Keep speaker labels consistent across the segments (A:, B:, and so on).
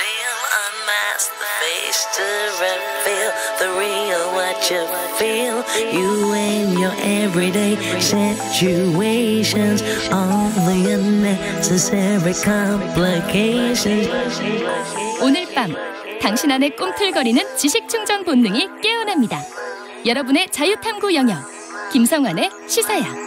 A: Feel unmasked, the face to reveal the real what you feel. You and your everyday situations, all the unnecessary complications.
B: 오늘 밤 당신 안의 꿈틀거리는 지식 충전 본능이 깨어납니다. 여러분의 자유탐구 영역 김성환의 시사야.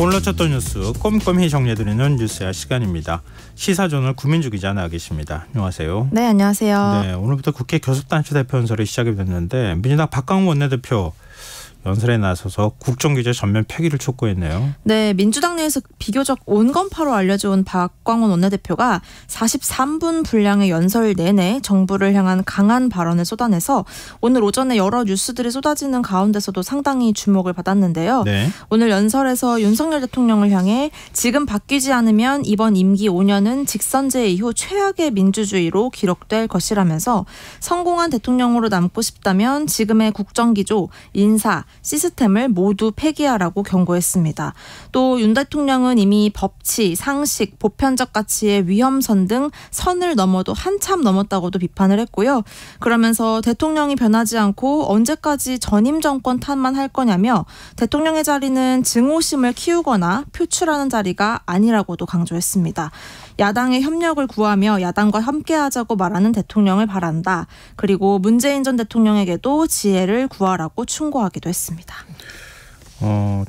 C: 오늘 쳤던 뉴스 꼼꼼히 정리해드리는 뉴스야 시간입니다. 시사저널 구민주 기자 나와 계십니다. 안녕하세요.
D: 네, 안녕하세요.
C: 네, 오늘부터 국회 교섭단체 대표 연설이 시작이 됐는데 민주당 박광훈 원내대표 연설에 나서서 국정규제 전면 폐기를 촉구했네요.
D: 네, 민주당 내에서 비교적 온건파로 알려진 박광훈 원내대표가 43분 분량의 연설 내내 정부를 향한 강한 발언을 쏟아내서 오늘 오전에 여러 뉴스들이 쏟아지는 가운데서도 상당히 주목을 받았는데요.
C: 네.
D: 오늘 연설에서 윤석열 대통령을 향해 지금 바뀌지 않으면 이번 임기 5년은 직선제 이후 최악의 민주주의로 기록될 것이라면서 성공한 대통령으로 남고 싶다면 지금의 국정기조, 인사, 시스템을 모두 폐기하라고 경고했습니다. 또 윤 대통령은 이미 법치, 상식, 보편적 가치의 위험선 등 선을 넘어도 한참 넘었다고도 비판을 했고요. 그러면서 대통령이 변하지 않고 언제까지 전임 정권 탓만 할 거냐며 대통령의 자리는 증오심을 키우거나 표출하는 자리가 아니라고도 강조했습니다. 야당의 협력을 구하며 야당과 함께하자고 말하는 대통령을 바란다. 그리고 문재인 전 대통령에게도 지혜를 구하라고 충고하기도 했습니다.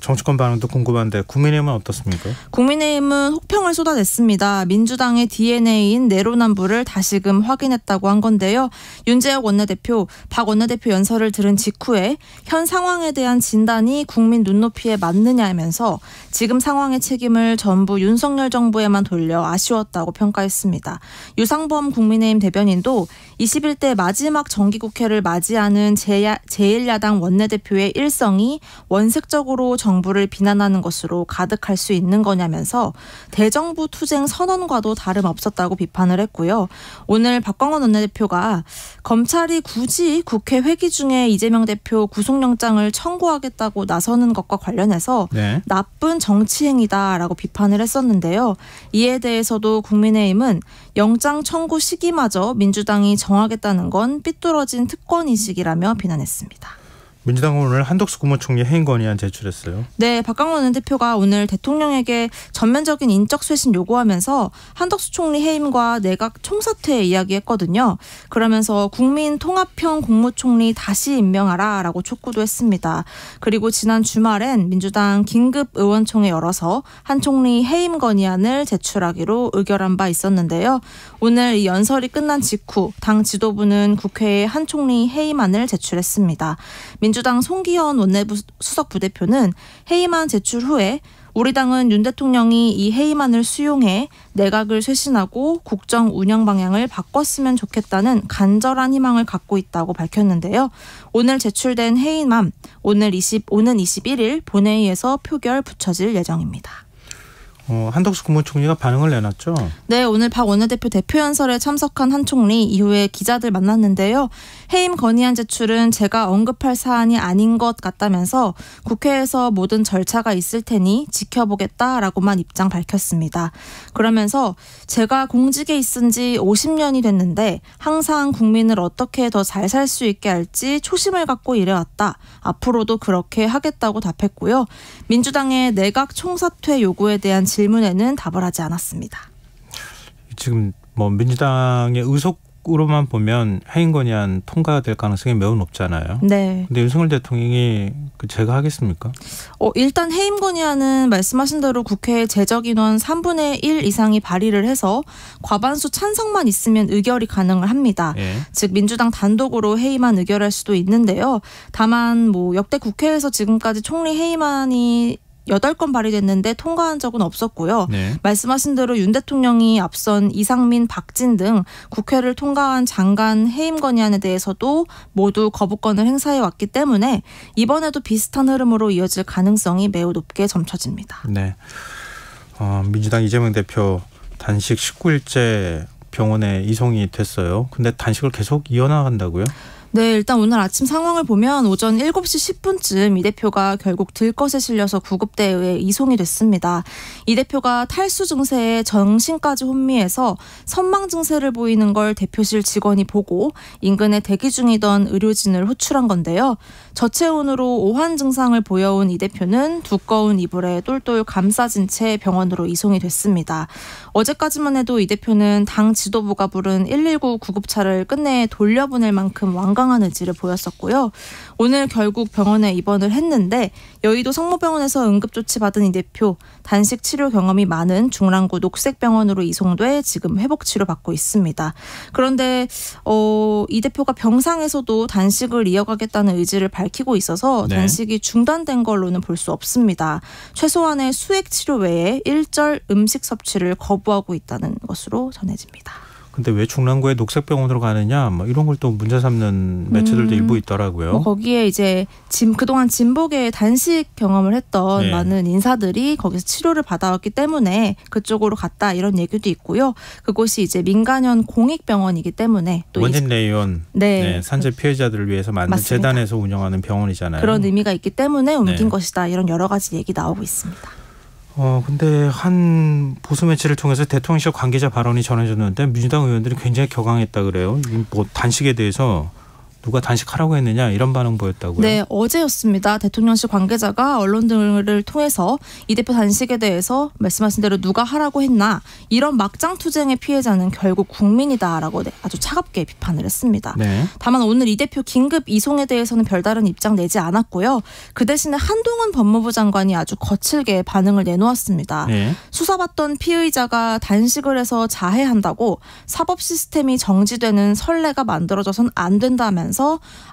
C: 정치권 반응도 궁금한데 국민의힘은 어떻습니까?
D: 국민의힘은 혹평을 쏟아냈습니다. 민주당의 DNA인 내로남불을 다시금 확인했다고 한 건데요. 윤재혁 원내대표, 박 원내대표 연설을 들은 직후에 현 상황에 대한 진단이 국민 눈높이에 맞느냐면서 지금 상황의 책임을 전부 윤석열 정부에만 돌려 아쉬웠다고 평가했습니다. 유상범 국민의힘 대변인도 21대 마지막 정기국회를 맞이하는 제1야당 원내대표의 일성이 원색적으로 정부를 비난하는 것으로 가득할 수 있는 거냐면서 대정부 투쟁 선언과도 다름없었다고 비판을 했고요. 오늘 박광원 원내대표가 검찰이 굳이 국회 회기 중에 이재명 대표 구속영장을 청구하겠다고 나서는 것과 관련해서 네. 나쁜 정치행위다라고 비판을 했었는데요. 이에 대해서도 국민의힘은 영장 청구 시기마저 민주당이 정하겠다는 건 삐뚤어진 특권인식이라며 비난했습니다.
C: 민주당은 오늘 한덕수 국무총리 해임 건의안 제출했어요.
D: 네, 박광원 원내대표가 오늘 대통령에게 전면적인 인적 쇄신 요구하면서 한덕수 총리 해임과 내각 총사퇴 이야기했거든요. 그러면서 국민 통합형 국무총리 다시 임명하라라고 촉구도 했습니다. 그리고 지난 주말엔 민주당 긴급 의원총회 열어서 한 총리 해임 건의안을 제출하기로 의결한 바 있었는데요. 오늘 이 연설이 끝난 직후 당 지도부는 국회에 한 총리 해임안을 제출했습니다. 민주당 송기현 원내부 수석 부대표는 해임안 제출 후에 우리 당은 윤 대통령이 이 해임안을 수용해 내각을 쇄신하고 국정 운영 방향을 바꿨으면 좋겠다는 간절한 희망을 갖고 있다고 밝혔는데요. 오늘 제출된 해임안 오는 21일 본회의에서 표결 붙여질 예정입니다.
C: 한덕수 국무총리가 반응을 내놨죠?
D: 네, 오늘 박 원내대표 대표 연설에 참석한 한 총리 이후에 기자들 만났는데요. 해임 건의안 제출은 제가 언급할 사안이 아닌 것 같다면서 국회에서 모든 절차가 있을 테니 지켜보겠다라고만 입장 밝혔습니다. 그러면서 제가 공직에 있은 지 50년이 됐는데 항상 국민을 어떻게 더 잘 살 수 있게 할지 초심을 갖고 일해왔다. 앞으로도 그렇게 하겠다고 답했고요. 민주당의 내각 총사퇴 요구에 대한 질문에는 답을 하지 않았습니다.
C: 지금 민주당의 의석으로만 보면 해임 건의안 통과될 가능성이 매우 높잖아요.
D: 네.
C: 근데 윤석열 대통령이 제가 하겠습니까?
D: 일단 해임 건의안은 말씀하신 대로 국회 제적 인원 3분의 1 이상이 발의를 해서 과반수 찬성만 있으면 의결이 가능을 합니다. 예. 즉 민주당 단독으로 해임안 의결할 수도 있는데요. 다만 역대 국회에서 지금까지 총리 해임안이 8건 발의됐는데 통과한 적은 없었고요. 네. 말씀하신 대로 윤 대통령이 앞선 이상민, 박진 등 국회를 통과한 장관 해임 건의안에 대해서도 모두 거부권을 행사해 왔기 때문에 이번에도 비슷한 흐름으로 이어질 가능성이 매우 높게 점쳐집니다.
C: 네, 민주당 이재명 대표 단식 19일째 병원에 이송이 됐어요. 근데 단식을 계속 이어나간다고요?
D: 네, 일단 오늘 아침 상황을 보면 오전 7시 10분쯤 이 대표가 결국 들것에 실려서 구급대에 의해 이송이 됐습니다. 이 대표가 탈수 증세에 정신까지 혼미해서 선망 증세를 보이는 걸 대표실 직원이 보고 인근에 대기 중이던 의료진을 호출한 건데요. 저체온으로 오한 증상을 보여온 이 대표는 두꺼운 이불에 똘똘 감싸진 채 병원으로 이송이 됐습니다. 어제까지만 해도 이 대표는 당 지도부가 부른 119 구급차를 끝내 돌려보낼 만큼 완강한 의지를 보였었고요. 오늘 결국 병원에 입원을 했는데 여의도 성모병원에서 응급조치받은 이 대표 단식 치료 경험이 많은 중랑구 녹색병원으로 이송돼 지금 회복치료받고 있습니다. 그런데 이 대표가 병상에서도 단식을 이어가겠다는 의지를 밝히고 있어서
C: 네.
D: 단식이 중단된 걸로는 볼 수 없습니다. 최소한의 수액 치료 외에 일절 음식 섭취를 거부하고 있다는 것으로 전해집니다.
C: 근데 왜 중랑구에 녹색병원으로 가느냐 뭐 이런 걸 또 문제 삼는 매체들도 일부 있더라고요.
D: 거기에 이제 그동안 진보계의 단식 경험을 했던
C: 네.
D: 많은 인사들이 거기서 치료를 받아왔기 때문에 그쪽으로 갔다 이런 얘기도 있고요. 그곳이 이제 민간형 공익병원이기 때문에 또
C: 원진 레이온
D: 네.
C: 산재 피해자들을 위해서 만든
D: 맞습니다.
C: 재단에서 운영하는 병원이잖아요.
D: 그런 의미가 있기 때문에 옮긴
C: 네.
D: 것이다. 이런 여러 가지 얘기 나오고 있습니다.
C: 근데 한 보수 매체를 통해서 대통령실 관계자 발언이 전해졌는데 민주당 의원들이 굉장히 격앙했다 그래요. 뭐 단식에 대해서 누가 단식하라고 했느냐 이런 반응 보였다고요.
D: 네, 어제였습니다. 대통령실 관계자가 언론들을 통해서 이 대표 단식에 대해서 말씀하신 대로 누가 하라고 했나 이런 막장 투쟁의 피해자는 결국 국민이다라고 아주 차갑게 비판을 했습니다.
C: 네.
D: 다만 오늘 이 대표 긴급 이송에 대해서는 별다른 입장 내지 않았고요. 그 대신에 한동훈 법무부 장관이 아주 거칠게 반응을 내놓았습니다.
C: 네.
D: 수사받던 피의자가 단식을 해서 자해한다고 사법 시스템이 정지되는 선례가 만들어져선 안 된다면서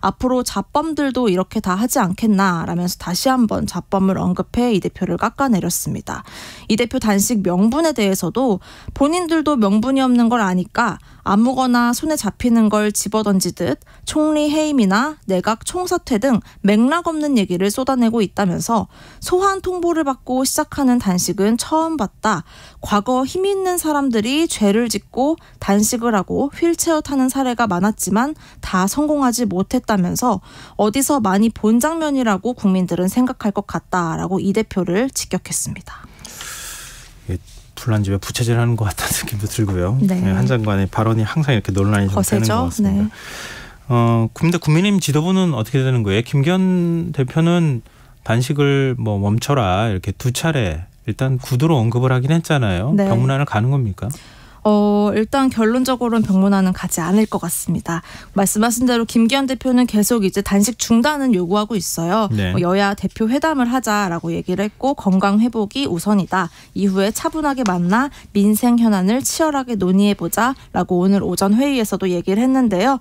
D: 앞으로 자범들도 이렇게 다 하지 않겠나라면서 다시 한번 자범을 언급해 이 대표를 깎아내렸습니다. 이 대표 단식 명분에 대해서도 본인들도 명분이 없는 걸 아니까 아무거나 손에 잡히는 걸 집어던지듯 총리 해임이나 내각 총사퇴 등 맥락 없는 얘기를 쏟아내고 있다면서 소환 통보를 받고 시작하는 단식은 처음 봤다. 과거 힘 있는 사람들이 죄를 짓고 단식을 하고 휠체어 타는 사례가 많았지만 다 성공하지 못했다면서 어디서 많이 본 장면이라고 국민들은 생각할 것 같다라고 이 대표를 직격했습니다.
C: 불난집에 부채질하는 것 같다는 느낌도 들고요.
D: 네.
C: 한 장관의 발언이 항상 이렇게 논란이 좀 되는 것 같습니다.
D: 네.
C: 근데 국민의힘 지도부는 어떻게 되는 거예요? 김기현 대표는 단식을 뭐 멈춰라 이렇게 두 차례 일단 구두로 언급을 하긴 했잖아요.
D: 네.
C: 병문안을 가는 겁니까?
D: 일단 결론적으로는 병문안은 가지 않을 것 같습니다. 말씀하신 대로 김기현 대표는 계속 이제 단식 중단은 요구하고 있어요.
C: 네.
D: 여야 대표 회담을 하자라고 얘기를 했고 건강 회복이 우선이다. 이후에 차분하게 만나 민생 현안을 치열하게 논의해보자라고 오늘 오전 회의에서도 얘기를 했는데요.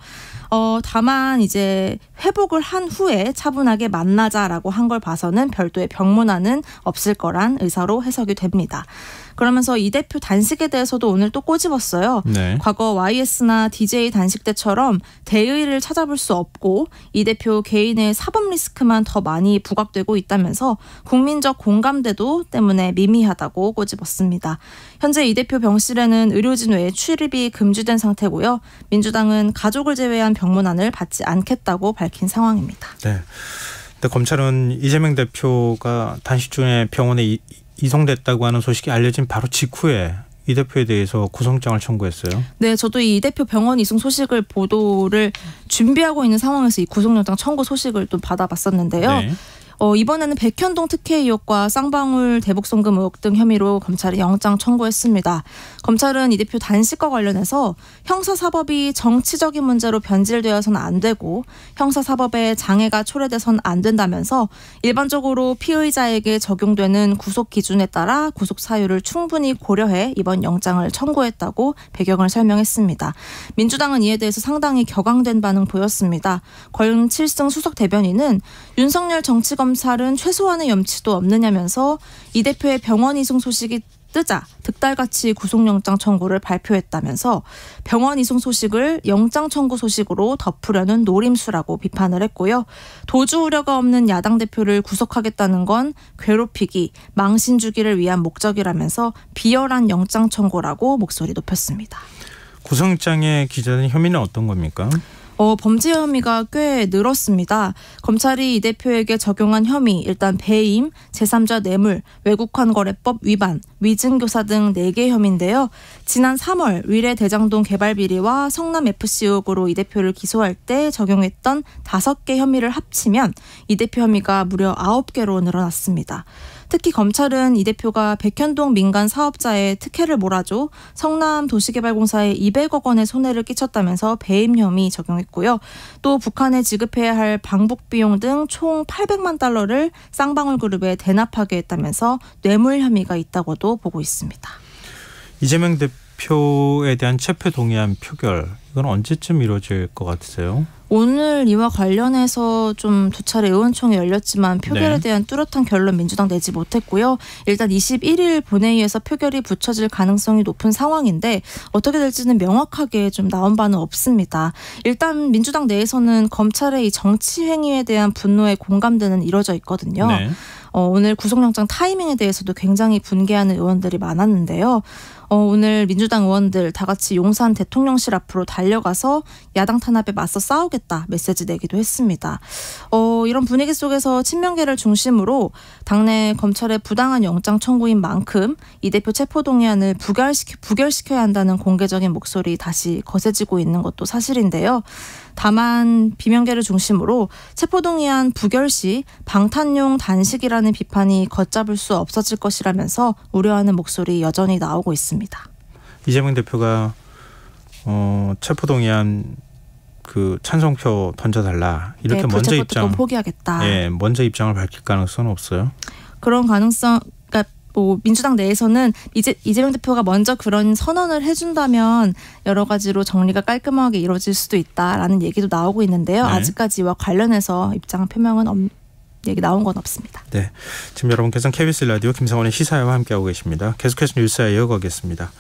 D: 다만 이제 회복을 한 후에 차분하게 만나자라고 한 걸 봐서는 별도의 병문안은 없을 거란 의사로 해석이 됩니다. 그러면서 이 대표 단식에 대해서도 오늘 또 꼬집었어요.
C: 네.
D: 과거 YS나 DJ 단식 때처럼 대의를 찾아볼 수 없고 이 대표 개인의 사법 리스크만 더 많이 부각되고 있다면서 국민적 공감대도 때문에 미미하다고 꼬집었습니다. 현재 이 대표 병실에는 의료진 외에 출입이 금지된 상태고요. 민주당은 가족을 제외한 병문안을 받지 않겠다고 밝힌 상황입니다.
C: 네. 근데 검찰은 이재명 대표가 단식 중에 병원에 이송됐다고 하는 소식이 알려진 바로 직후에 이 대표에 대해서 구속영장을 청구했어요. 네,
D: 저도 이 대표 병원 이송 소식을 보도를 준비하고 있는 상황에서 이 구속영장 청구 소식을 또 받아봤었는데요.
C: 네.
D: 이번에는 백현동 특혜 의혹과 쌍방울 대북송금 의혹 등 혐의로 검찰이 영장 청구했습니다. 검찰은 이 대표 단식과 관련해서 형사사법이 정치적인 문제로 변질되어서는 안 되고 형사사법에 장애가 초래돼서는 안 된다면서 일반적으로 피의자에게 적용되는 구속 기준에 따라 구속 사유를 충분히 고려해 이번 영장을 청구했다고 배경을 설명했습니다. 민주당은 이에 대해서 상당히 격앙된 반응 보였습니다. 권칠승 수석 대변인은 윤석열 정치검찰은 최소한의 염치도 없느냐면서 이 대표의 병원 이송 소식이 뜨자 득달같이 구속영장 청구를 발표했다면서 병원 이송 소식을 영장 청구 소식으로 덮으려는 노림수라고 비판을 했고요. 도주 우려가 없는 야당 대표를 구속하겠다는 건 괴롭히기, 망신 주기를 위한 목적이라면서 비열한 영장 청구라고 목소리 높였습니다.
C: 구속영장에 기재된 혐의는 어떤 겁니까?
D: 범죄 혐의가 꽤 늘었습니다. 검찰이 이 대표에게 적용한 혐의 일단 배임, 제3자 뇌물, 외국환 거래법 위반, 위증교사 등 4개 혐의인데요. 지난 3월 위례 대장동 개발 비리와 성남 FC 의혹으로 이 대표를 기소할 때 적용했던 5개 혐의를 합치면 이 대표 혐의가 무려 9개로 늘어났습니다. 특히 검찰은 이 대표가 백현동 민간 사업자의 특혜를 몰아줘 성남 도시개발공사에 200억 원의 손해를 끼쳤다면서 배임 혐의 적용했고요. 또 북한에 지급해야 할 방북 비용 등 총 800만 달러를 쌍방울 그룹에 대납하게 했다면서 뇌물 혐의가 있다고도 보고 있습니다.
C: 이재명 대표에 대한 체포 동의안 표결, 이건 언제쯤 이루어질 것 같으세요?
D: 오늘 이와 관련해서 좀 2차례 의원총회 열렸지만 표결에 대한 뚜렷한 결론 민주당 내지 못했고요. 일단 21일 본회의에서 표결이 붙여질 가능성이 높은 상황인데 어떻게 될지는 명확하게 좀 나온 바는 없습니다. 일단 민주당 내에서는 검찰의 이 정치 행위에 대한 분노의 공감대는 이뤄져 있거든요.
C: 네.
D: 오늘 구속영장 타이밍에 대해서도 굉장히 분개하는 의원들이 많았는데요. 오늘 민주당 의원들 다 같이 용산 대통령실 앞으로 달려가서 야당 탄압에 맞서 싸우겠다 메시지 내기도 했습니다. 이런 분위기 속에서 친명계를 중심으로 당내 검찰의 부당한 영장 청구인 만큼 이 대표 체포동의안을 부결시켜야 한다는 공개적인 목소리 다시 거세지고 있는 것도 사실인데요. 다만 비명계를 중심으로 체포동의안 부결 시 방탄용 단식이라는 비판이 걷잡을 수 없어질 것이라면서 우려하는 목소리 여전히 나오고 있습니다.
C: 이재명 대표가 체포동의안 그 찬성표 던져달라 이렇게 먼저
D: 포기하겠다.
C: 먼저 입장을 밝힐 가능성은 없어요?
D: 그런 가능성. 민주당 내에서는 이재명 대표가 먼저 그런 선언을 해준다면 여러 가지로 정리가 깔끔하게 이루어질 수도 있다라는 얘기도 나오고 있는데요.
C: 네.
D: 아직까지 이와 관련해서 입장 표명은 얘기 나온 건 없습니다.
C: 네, 지금 여러분께서는 KBS 라디오 김성원의 시사회와 함께하고 계십니다. 계속해서 뉴스에 이어가겠습니다.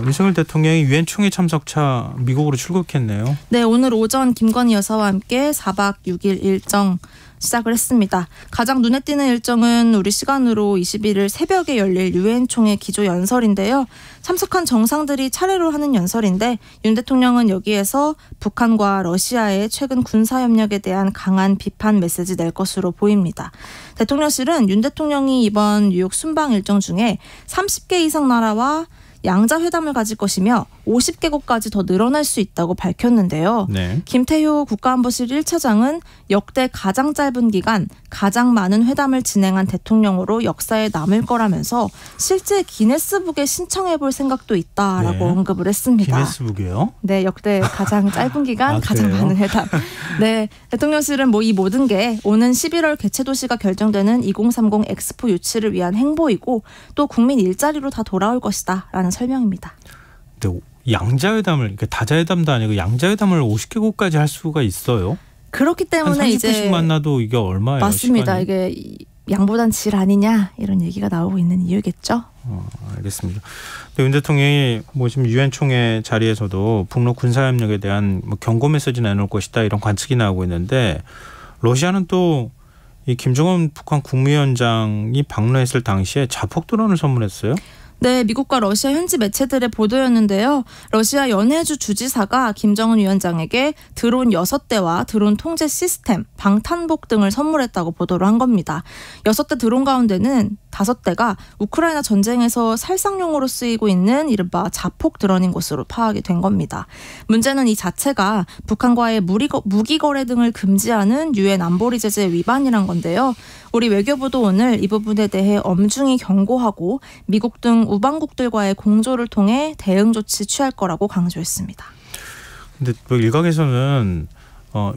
C: 윤석열 대통령이 유엔 총회 참석차 미국으로 출국했네요.
D: 네, 오늘 오전 김건희 여사와 함께 4박 6일 일정 시작을 했습니다. 가장 눈에 띄는 일정은 우리 시간으로 21일 새벽에 열릴 유엔 총회 기조 연설인데요. 참석한 정상들이 차례로 하는 연설인데 윤 대통령은 여기에서 북한과 러시아의 최근 군사협력에 대한 강한 비판 메시지 낼 것으로 보입니다. 대통령실은 윤 대통령이 이번 뉴욕 순방 일정 중에 30개 이상 나라와 양자회담을 가질 것이며 50개국까지 더 늘어날 수 있다고 밝혔는데요.
C: 네.
D: 김태효 국가안보실 1차장은 역대 가장 짧은 기간 가장 많은 회담을 진행한 대통령으로 역사에 남을 거라면서 실제 기네스북에 신청해볼 생각도 있다라고 언급을 했습니다.
C: 기네스북이요?
D: 네, 역대 가장 짧은 기간 가장 많은 회담. 네, 대통령실은 이 모든 게 오는 11월 개최 도시가 결정되는 2030 엑스포 유치를 위한 행보이고 또 국민 일자리로 다 돌아올 것이다라는 설명입니다.
C: 근데 양자회담을, 그러니까 다자회담도 아니고 양자회담을 50개국까지 할 수가 있어요?
D: 그렇기 때문에
C: 한 30개씩
D: 이제
C: 만나도 이게 얼마예요?
D: 맞습니다.
C: 시간이?
D: 이게 양보단 질 아니냐 이런 얘기가 나오고 있는 이유겠죠.
C: 알겠습니다. 근데 윤 대통령이 지금 유엔 총회 자리에서도 북러 군사협력에 대한 경고 메시지 내놓을 것이다 이런 관측이 나오고 있는데 러시아는 또 이 김정은 북한 국무위원장이 방문했을 당시에 자폭 드론을 선물했어요.
D: 네, 미국과 러시아 현지 매체들의 보도였는데요. 러시아 연해주 주지사가 김정은 위원장에게 드론 6대와 드론 통제 시스템, 방탄복 등을 선물했다고 보도를 한 겁니다. 6대 드론 가운데는 5대가 우크라이나 전쟁에서 살상용으로 쓰이고 있는 이른바 자폭 드론인 것으로 파악이 된 겁니다. 문제는 이 자체가 북한과의 무기 거래 등을 금지하는 유엔 안보리 제재 위반이란 건데요. 우리 외교부도 오늘 이 부분에 대해 엄중히 경고하고 미국 등 우방국들과의 공조를 통해 대응 조치 취할 거라고 강조했습니다.
C: 근데 일각에서는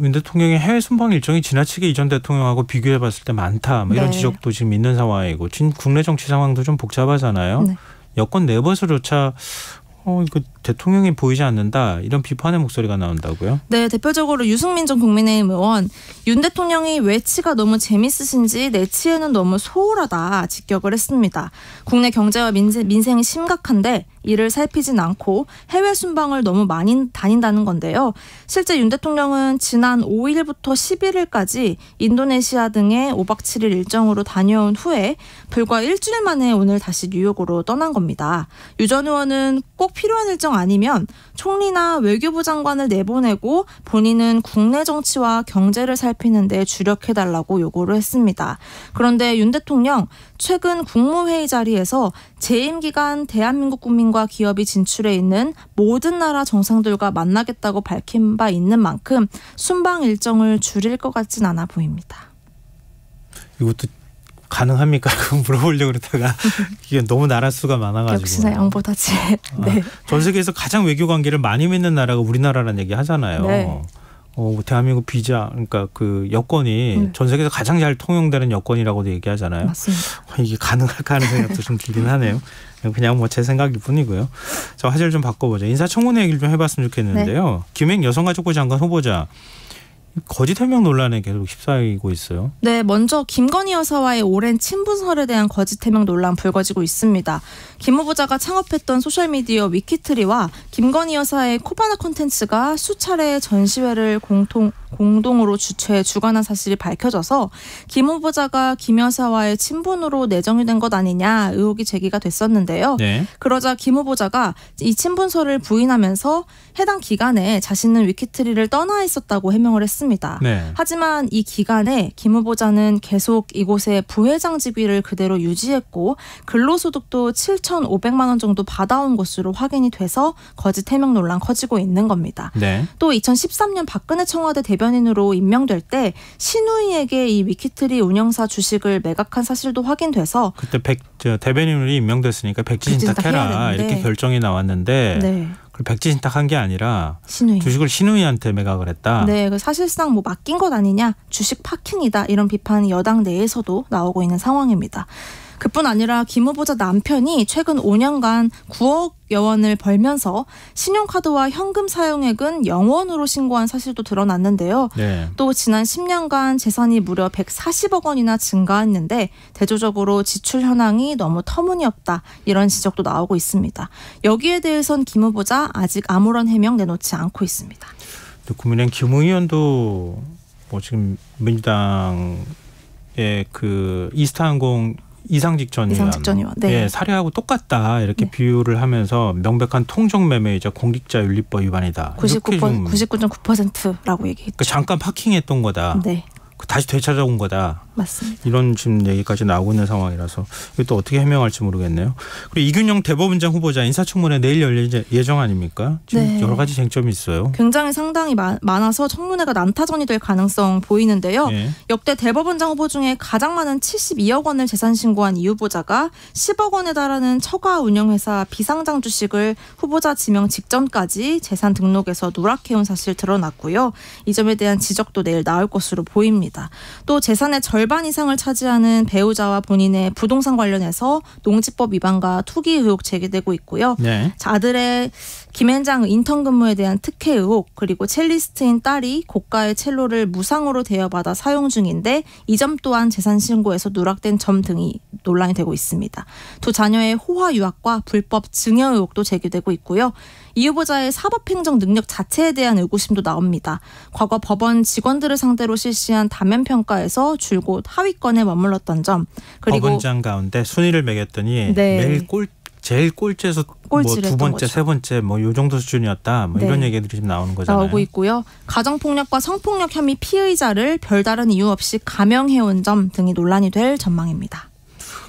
C: 윤 대통령의 해외 순방 일정이 지나치게 이전 대통령하고 비교해봤을 때 많다 이런 지적도 지금 있는 상황이고 지금 국내 정치 상황도 좀 복잡하잖아요. 네. 여권 내부에서조차 이거 대통령이 보이지 않는다 이런 비판의 목소리가 나온다고요? 네,
D: 대표적으로 유승민 전 국민의힘 의원 윤 대통령이 외치가 너무 재밌으신지 내치에는 너무 소홀하다 직격을 했습니다. 국내 경제와 민생이 심각한데 이를 살피진 않고 해외 순방을 너무 많이 다닌다는 건데요. 실제 윤 대통령은 지난 5일부터 11일까지 인도네시아 등의 5박 7일 일정으로 다녀온 후에 불과 일주일 만에 오늘 다시 뉴욕으로 떠난 겁니다. 유 전 의원은 꼭 꼭 필요한 일정 아니면 총리나 외교부 장관을 내보내고 본인은 국내 정치와 경제를 살피는 데 주력해달라고 요구를 했습니다. 그런데 윤 대통령 최근 국무회의 자리에서 재임 기간 대한민국 국민과 기업이 진출해 있는 모든 나라 정상들과 만나겠다고 밝힌 바 있는 만큼 순방 일정을 줄일 것 같진 않아 보입니다.
C: 이것도 가능합니까? 물어보려고 그러다가 이게 너무 나라 수가 많아가지고.
D: 역시나 양보다지. 네.
C: 전 세계에서 가장 외교 관계를 많이 맺는 나라가 우리나라라는 얘기 하잖아요.
D: 네.
C: 대한민국 비자, 그러니까 그 여권이 전 세계에서 가장 잘 통용되는 여권이라고도 얘기하잖아요.
D: 맞습니다.
C: 이게 가능할까 하는 생각도 좀 들긴 하네요. 그냥 뭐 제 생각일 뿐이고요. 자, 화제를 좀 바꿔보죠. 인사청문회 얘기를 좀 해봤으면 좋겠는데요. 네. 김행 여성가족부 장관 후보자. 거짓 해명 논란에 계속 휩싸이고 있어요.
D: 네, 먼저 김건희 여사와의 오랜 친분설에 대한 거짓 해명 논란 불거지고 있습니다. 김 후보자가 창업했던 소셜미디어 위키트리와 김건희 여사의 코바나 콘텐츠가 수차례 전시회를 공동으로 주최해 주관한 사실이 밝혀져서 김 후보자가 김 여사와의 친분으로 내정이 된 것 아니냐 의혹이 제기가 됐었는데요. 네. 그러자 김 후보자가 이 친분설을 부인하면서 해당 기간에 자신은 위키트리를 떠나 있었다고 해명을 했습니다. 네. 하지만 이 기간에 김 후보자는 계속 이곳에 부회장 직위를 그대로 유지했고 근로소득도 7,500만 원 정도 받아온 것으로 확인이 돼서 거짓 해명 논란 커지고 있는 겁니다. 네. 또 2013년 박근혜 청와대 대변인으로 임명될 때 신우이에게 이 위키트리 운영사 주식을 매각한 사실도 확인돼서
C: 그때 대변인으로 임명됐으니까 백지신탁해라 이렇게 결정이 나왔는데 네. 그걸 백지신탁한 게 아니라 신우이. 주식을 신우이한테 매각을 했다.
D: 네, 사실상 뭐 맡긴 것 아니냐, 주식 파킹이다 이런 비판이 여당 내에서도 나오고 있는 상황입니다. 그뿐 아니라 김 후보자 남편이 최근 5년간 9억여 원을 벌면서 신용카드와 현금 사용액은 0원으로 신고한 사실도 드러났는데요. 네. 또 지난 10년간 재산이 무려 140억 원이나 증가했는데 대조적으로 지출 현황이 너무 터무니없다 이런 지적도 나오고 있습니다. 여기에 대해선 김 후보자 아직 아무런 해명 내놓지 않고 있습니다.
C: 국민의힘 김 의원도 뭐 지금 민주당의 그 이스타항공 이상직 전 의원 네. 사례하고 똑같다 이렇게 네. 비유를 하면서 명백한 통정매매이자 공직자윤리법 위반이다.
D: 99.9%라고 얘기했죠.
C: 그러니까 잠깐 파킹했던 거다. 네. 다시 되찾아온 거다.
D: 맞습니다.
C: 이런 지금 얘기까지 나오고 있는 상황이라서 이것도 어떻게 해명할지 모르겠네요. 그리고 이균영 대법원장 후보자 인사청문회 내일 열릴 예정 아닙니까? 지금 네. 여러 가지 쟁점이 있어요.
D: 굉장히 상당히 많아서 청문회가 난타전이 될 가능성 보이는데요. 네. 역대 대법원장 후보 중에 가장 많은 72억 원을 재산 신고한 이 후보자가 10억 원에 달하는 처가 운영회사 비상장 주식을 후보자 지명 직전까지 재산 등록에서 누락해온 사실 드러났고요. 이 점에 대한 지적도 내일 나올 것으로 보입니다. 또 재산의 절반 이상을 차지하는 배우자와 본인의 부동산 관련해서 농지법 위반과 투기 의혹 제기되고 있고요. 네. 아들의 김앤장 인턴 근무에 대한 특혜 의혹 그리고 첼리스트인 딸이 고가의 첼로를 무상으로 대여받아 사용 중인데 이 점 또한 재산 신고에서 누락된 점 등이 논란이 되고 있습니다. 두 자녀의 호화 유학과 불법 증여 의혹도 제기되고 있고요. 이 후보자의 사법행정 능력 자체에 대한 의구심도 나옵니다. 과거 법원 직원들을 상대로 실시한 다면평가에서 줄곧 하위권에 머물렀던 점 그리고
C: 법원장 가운데 순위를 매겼더니 네. 매일 제일 꼴찌에서 뭐 두 번째, 거죠. 세 번째 뭐 요 정도 수준이었다. 뭐 네. 이런 얘기들이 지금 나오는 거잖아요.
D: 나오고 있고요. 가정폭력과 성폭력 혐의 피의자를 별다른 이유 없이 감형해온 점 등이 논란이 될 전망입니다.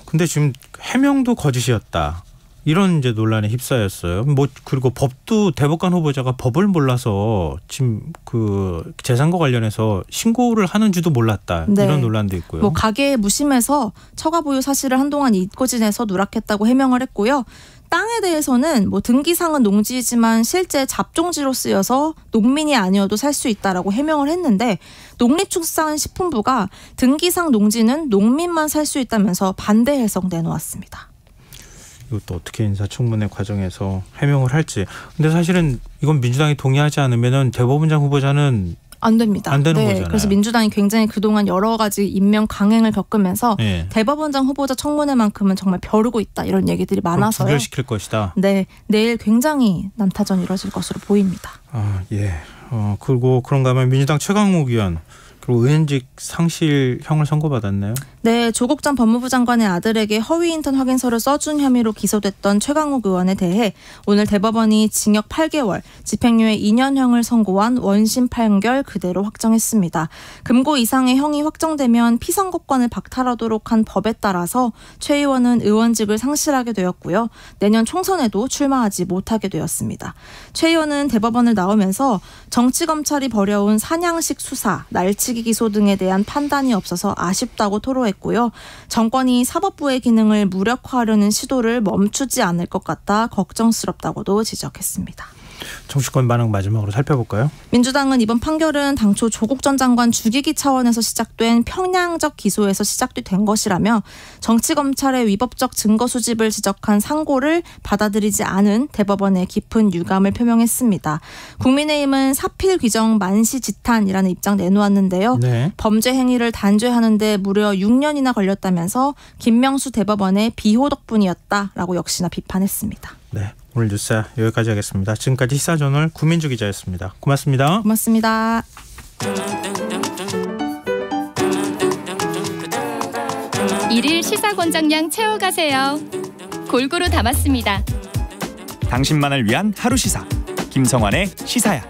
C: 근데 지금 해명도 거짓이었다. 이런 이제 논란에 휩싸였어요. 뭐 그리고 법도 대법관 후보자가 법을 몰라서 지금 그 재산과 관련해서 신고를 하는지도 몰랐다. 네. 이런 논란도 있고요.
D: 뭐 가계에 무심해서 처가 보유 사실을 한동안 잊고 지내서 누락했다고 해명을 했고요. 땅에 대해서는 뭐 등기상은 농지이지만 실제 잡종지로 쓰여서 농민이 아니어도 살 수 있다라고 해명을 했는데 농림축산식품부가 등기상 농지는 농민만 살 수 있다면서 반대 해석 내놓았습니다.
C: 이것도 어떻게 인사청문회 과정에서 해명을 할지. 근데 사실은 이건 민주당이 동의하지 않으면은 대법원장 후보자는
D: 안 됩니다.
C: 안 되는 거잖아요.
D: 그래서 민주당이 굉장히 그동안 여러 가지 임명 강행을 겪으면서 네. 대법원장 후보자 청문회만큼은 정말 벼르고 있다 이런 얘기들이 많아서요.
C: 부결시킬 것이다.
D: 네, 내일 굉장히 난타전이 이뤄질 것으로 보입니다.
C: 아 예. 그리고 그런가 하면 민주당 최강욱 의원 그리고 의원직 상실형을 선고받았나요?
D: 네, 조국 전 법무부 장관의 아들에게 허위 인턴 확인서를 써준 혐의로 기소됐던 최강욱 의원에 대해 오늘 대법원이 징역 8개월, 집행유예 2년형을 선고한 원심 판결 그대로 확정했습니다. 금고 이상의 형이 확정되면 피선거권을 박탈하도록 한 법에 따라서 최 의원은 의원직을 상실하게 되었고요. 내년 총선에도 출마하지 못하게 되었습니다. 최 의원은 대법원을 나오면서 정치검찰이 벌여온 사냥식 수사, 날치기 기소 등에 대한 판단이 없어서 아쉽다고 토로했고요. 정권이 사법부의 기능을 무력화하려는 시도를 멈추지 않을 것 같다 걱정스럽다고도 지적했습니다.
C: 정치권 반응 마지막으로 살펴볼까요?
D: 민주당은 이번 판결은 당초 조국 전 장관 죽이기 차원에서 시작된 평양적 기소에서 시작된 것이라며 정치검찰의 위법적 증거 수집을 지적한 상고를 받아들이지 않은 대법원의 깊은 유감을 표명했습니다. 국민의힘은 사필 규정 만시지탄이라는 입장 내놓았는데요.
C: 네.
D: 범죄 행위를 단죄하는 데 무려 6년이나 걸렸다면서 김명수 대법원의 비호 덕분이었다라고 역시나 비판했습니다.
C: 네, 오늘 뉴스 여기까지 하겠습니다. 지금까지 시사저널 구민주 기자였습니다. 고맙습니다.
D: 고맙습니다.
B: 일일 시사 권장량 채워가세요. 골고루 담았습니다.
E: 당신만을 위한 하루 시사 김성환의 시사야.